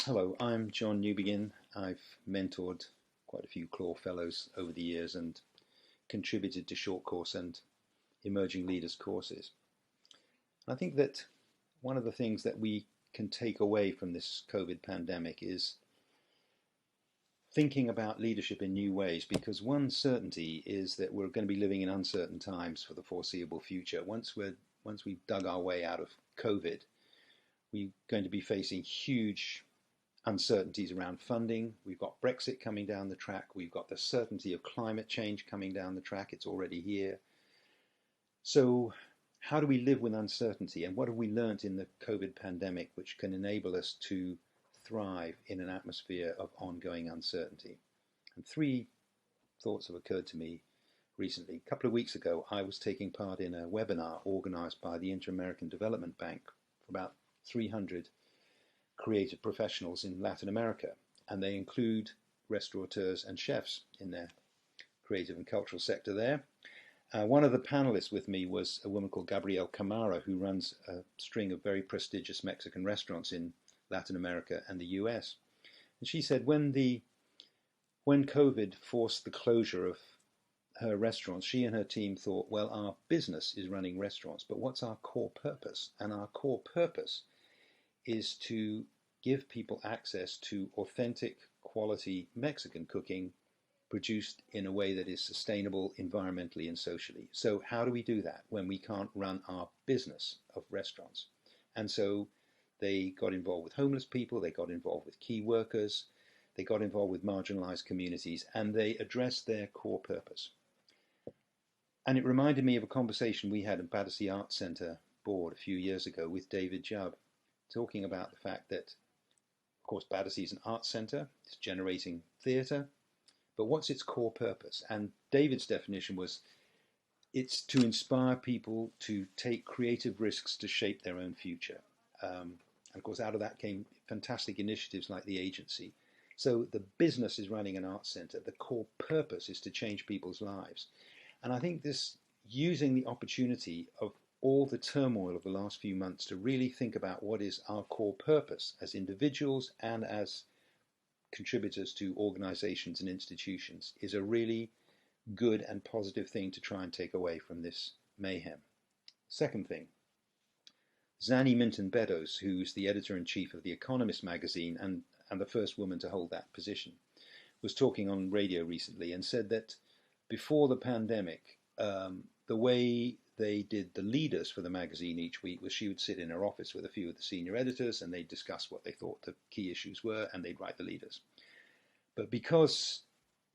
Hello, I'm John Newbigin. I've mentored quite a few Clore Fellows over the years and contributed to short course and emerging leaders courses. I think that one of the things that we can take away from this COVID pandemic is thinking about leadership in new ways, because one certainty is that we're going to be living in uncertain times for the foreseeable future. Once we've dug our way out of COVID, we're going to be facing huge uncertainties around funding. We've got Brexit coming down the track. We've got the certainty of climate change coming down the track. It's already here. So how do we live with uncertainty, and what have we learnt in the COVID pandemic which can enable us to thrive in an atmosphere of ongoing uncertainty? And three thoughts have occurred to me recently. A couple of weeks ago, I was taking part in a webinar organised by the Inter-American Development Bank for about 300 creative professionals in Latin America, and they include restaurateurs and chefs in their creative and cultural sector there. One of the panelists with me was a woman called Gabrielle Camara, who runs a string of very prestigious Mexican restaurants in Latin America and the US. And she said when COVID forced the closure of her restaurants, she and her team thought, well, our business is running restaurants, but what's our core purpose? And our core purpose is to give people access to authentic, quality Mexican cooking produced in a way that is sustainable environmentally and socially. So how do we do that when we can't run our business of restaurants? And so they got involved with homeless people, they got involved with key workers, they got involved with marginalized communities, and they addressed their core purpose. And it reminded me of a conversation we had at Battersea Arts Centre board a few years ago with David Jubb, talking about the fact that, of course, Battersea is an arts centre, it's generating theatre, but what's its core purpose? And David's definition was it's to inspire people to take creative risks to shape their own future. And of course, out of that came fantastic initiatives like the agency. So the business is running an arts centre. The core purpose is to change people's lives. And I think this, using the opportunity of all the turmoil of the last few months to really think about what is our core purpose as individuals and as contributors to organizations and institutions, is a really good and positive thing to try and take away from this mayhem. Second thing, Zanny Minton-Beddoes, who's the editor-in-chief of The Economist magazine and the first woman to hold that position, was talking on radio recently and said that before the pandemic, the way they did the leaders for the magazine each week was she would sit in her office with a few of the senior editors and they'd discuss what they thought the key issues were and they'd write the leaders. But because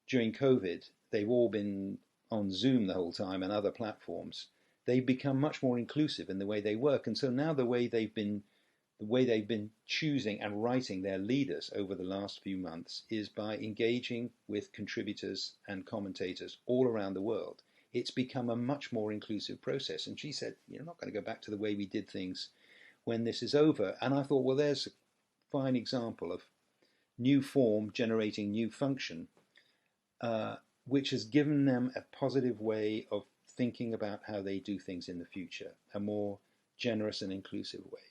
during COVID they've all been on Zoom the whole time and other platforms, they've become much more inclusive in the way they work. And so now the way they've been choosing and writing their leaders over the last few months is by engaging with contributors and commentators all around the world. It's become a much more inclusive process. And she said, you're not going to go back to the way we did things when this is over. And I thought, well, there's a fine example of new form generating new function, which has given them a positive way of thinking about how they do things in the future, a more generous and inclusive way.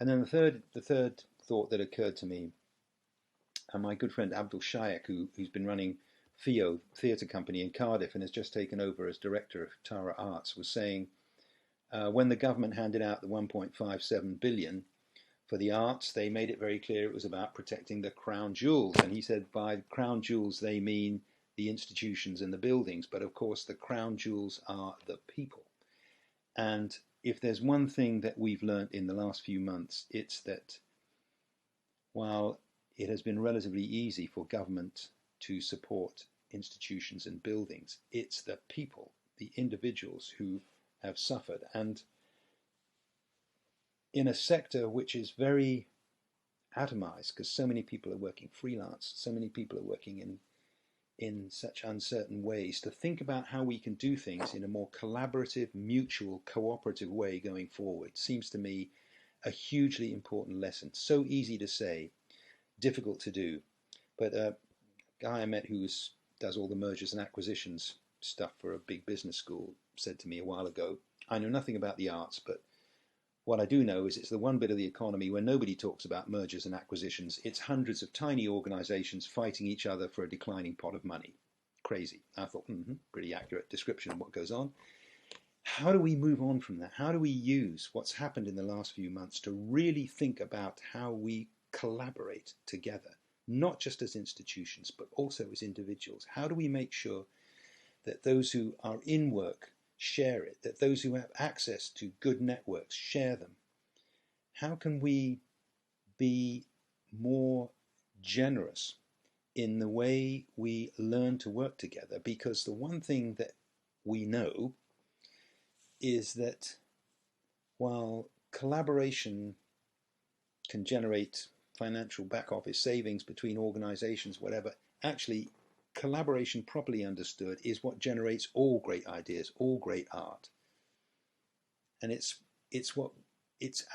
And then the third thought that occurred to me, my good friend Abdul Shaykh, who's been running FIO Theatre Company in Cardiff and has just taken over as director of Tara Arts, was saying when the government handed out the 1.57 billion for the arts, they made it very clear it was about protecting the crown jewels. And he said by crown jewels they mean the institutions and the buildings, but of course the crown jewels are the people. And if there's one thing that we've learnt in the last few months, it's that while it has been relatively easy for government to support institutions and buildings, it's the people, the individuals who have suffered. And in a sector which is very atomized, because so many people are working freelance, so many people are working in such uncertain ways, to think about how we can do things in a more collaborative, mutual, cooperative way going forward seems to me a hugely important lesson. So easy to say, difficult to do. But a guy I met who does all the mergers and acquisitions stuff for a big business school said to me a while ago, I know nothing about the arts, but What I do know is it's the one bit of the economy where nobody talks about mergers and acquisitions. It's hundreds of tiny organizations fighting each other for a declining pot of money. Crazy. I thought, pretty accurate description of what goes on. How do we move on from that? How do we use what's happened in the last few months to really think about how we collaborate together, not just as institutions, but also as individuals? How do we make sure that those who are in work share it, that those who have access to good networks share them? How can we be more generous in the way we learn to work together? Because the one thing that we know is that while collaboration can generate financial back office savings between organizations, whatever, actually collaboration properly understood is what generates all great ideas, all great art. And it's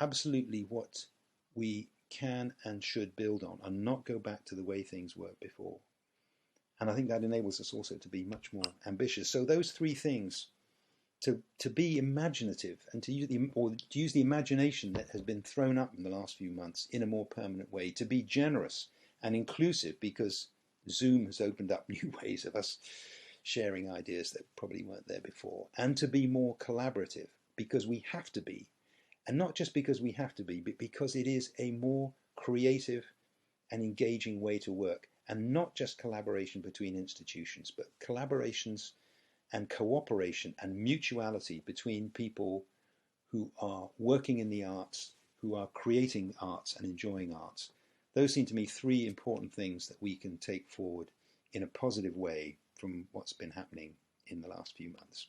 absolutely what we can and should build on and not go back to the way things were before. And I think that enables us also to be much more ambitious. So those three things, to be imaginative and to use the imagination that has been thrown up in the last few months in a more permanent way, to be generous and inclusive, because Zoom has opened up new ways of us sharing ideas that probably weren't there before, and to be more collaborative because we have to be, and not just because we have to be, but because it is a more creative and engaging way to work, and not just collaboration between institutions, but collaborations and cooperation and mutuality between people who are working in the arts, who are creating arts and enjoying arts. Those seem to me three important things that we can take forward in a positive way from what's been happening in the last few months.